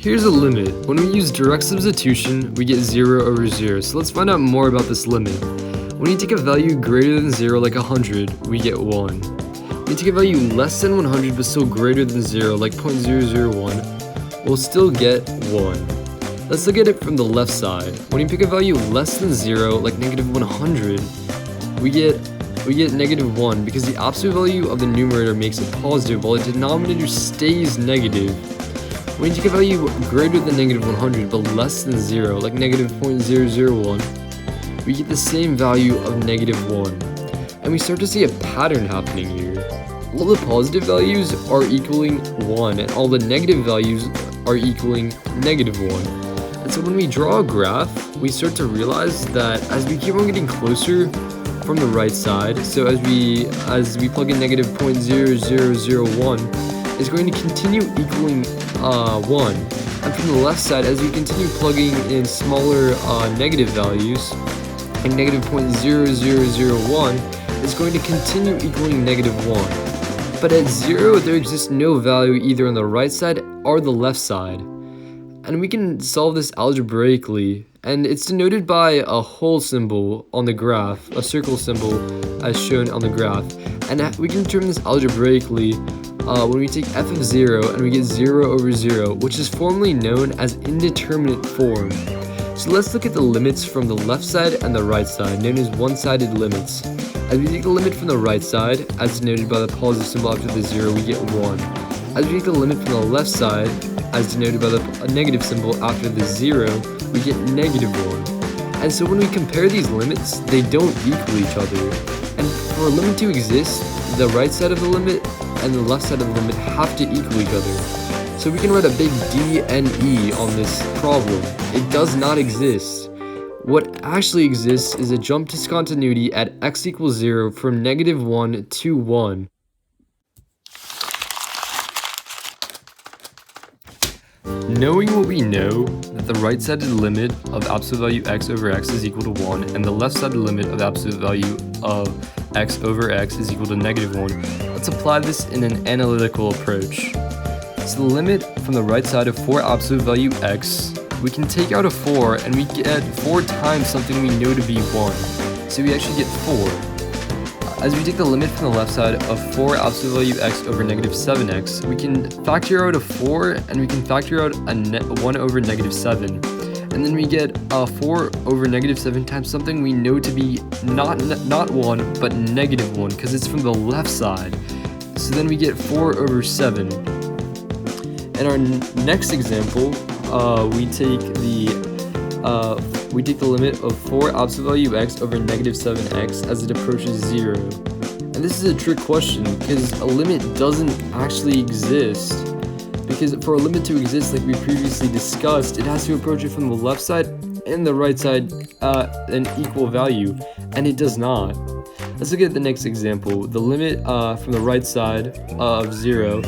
Here's a limit. When we use direct substitution, we get 0 over 0. So let's find out more about this limit. When you take a value greater than 0, like 100, we get 1. When you take a value less than 100 but still greater than 0, like 0.001, we'll still get 1. Let's look at it from the left side. When you pick a value less than 0, like negative 100, we get negative 1 because the absolute value of the numerator makes it positive while the denominator stays negative. When you take a value greater than negative 100 but less than 0, like negative 0.001, we get the same value of negative 1. And we start to see a pattern happening here. All the positive values are equaling 1, and all the negative values are equaling negative 1. And so when we draw a graph, we start to realize that as we keep on getting closer from the right side, so as we plug in negative 0.0001, is going to continue equaling 1. And from the left side, as we continue plugging in smaller negative values, like negative 0.0001 is going to continue equaling negative 1. But at 0, there exists no value either on the right side or the left side. And we can solve this algebraically, and it's denoted by a whole symbol on the graph, a circle symbol as shown on the graph. And we can determine this algebraically when we take f of 0 and we get 0 over 0, which is formally known as indeterminate form. So let's look at the limits from the left side and the right side, known as one-sided limits. As we take the limit from the right side, as denoted by the positive symbol after the 0, we get 1. As we take the limit from the left side, as denoted by the negative symbol after the 0, we get negative 1. And so when we compare these limits, they don't equal each other. And for a limit to exist, the right side of the limit and the left side of the limit have to equal each other. So we can write a big D and E on this problem. It does not exist. What actually exists is a jump discontinuity at x equals 0 from negative 1 to 1. Knowing what we know, that the right-sided limit of absolute value x over x is equal to 1, and the left-sided limit of absolute value of x over x is equal to negative 1, let's apply this in an analytical approach. So the limit from the right side of 4 absolute value x, we can take out a 4, and we get 4 times something we know to be 1. So we actually get 4. As we take the limit from the left side of 4 absolute value x over negative 7x, we can factor out a 4, and we can factor out a 1 over negative 7. And then we get 4 over negative 7 times something we know to be not 1, but negative 1, because it's from the left side. So then we get 4 over 7. In our next example, we take the limit of 4 absolute value x over negative 7x as it approaches 0. And this is a trick question because a limit doesn't actually exist. Because for a limit to exist, like we previously discussed, it has to approach it from the left side and the right side an equal value, and it does not. Let's look at the next example. The limit from the right side of 0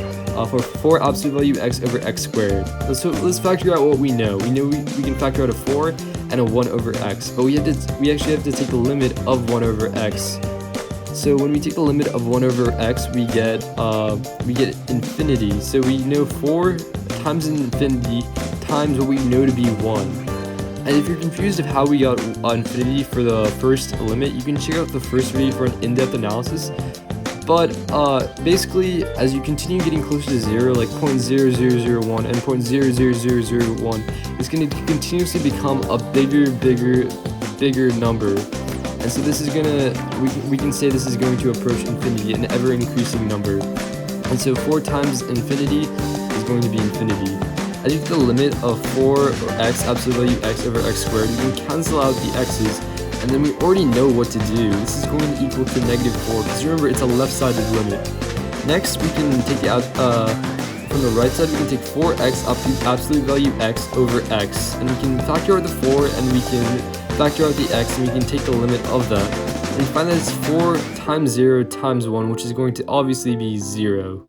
for 4 absolute value x over x squared. Let's factor out what we know. We know we can factor out a 4 and a 1 over x, but we actually have to take the limit of 1 over x. So when we take the limit of 1 over x, we get infinity. So we know 4 times infinity times what we know to be 1. And if you're confused of how we got infinity for the first limit, you can check out the first video for an in-depth analysis. But basically, as you continue getting closer to 0, like 0.0001 and 0.00001, it's going to continuously become a bigger number. And so this is we can say this is going to approach infinity, an ever-increasing number. And so 4 times infinity is going to be infinity. As you take the limit of 4x absolute value x over x squared, we can cancel out the x's, and then we already know what to do. This is going to equal to negative 4, because remember, it's a left-sided limit. Next, we can take from the right side, we can take 4x absolute value x over x, and we can factor out the 4, and we can factor out the x, and we can take the limit of that. And we find that it's 4 times 0 times 1, which is going to obviously be 0.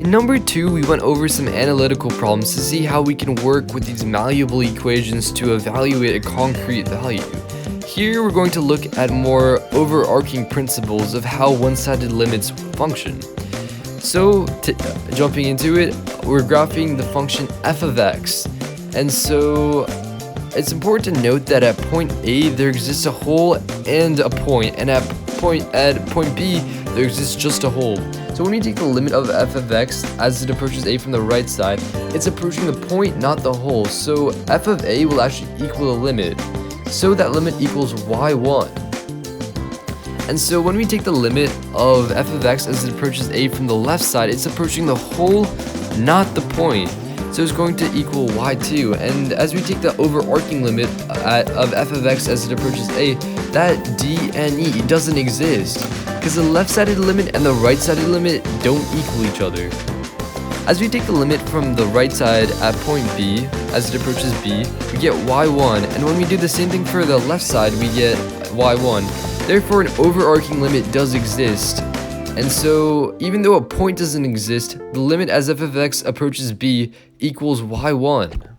In number 2, we went over some analytical problems to see how we can work with these malleable equations to evaluate a concrete value. Here we're going to look at more overarching principles of how one-sided limits function. So, jumping into it, we're graphing the function f of x. And so, it's important to note that at point A, there exists a hole and a point, and at point B, there exists just a hole. So when we take the limit of f of x as it approaches A from the right side, it's approaching the point, not the hole. So f of A will actually equal the limit. So that limit equals y1. And so when we take the limit of f of x as it approaches A from the left side, it's approaching the hole, not the point. So it's going to equal y2. And as we take the overarching limit of f of x as it approaches A, that d and e doesn't exist, because the left-sided limit and the right-sided limit don't equal each other. As we take the limit from the right side at point B, as it approaches B, we get y1, and when we do the same thing for the left side, we get y1. Therefore, an overarching limit does exist. And so, even though a point doesn't exist, the limit as f of x approaches B equals y1.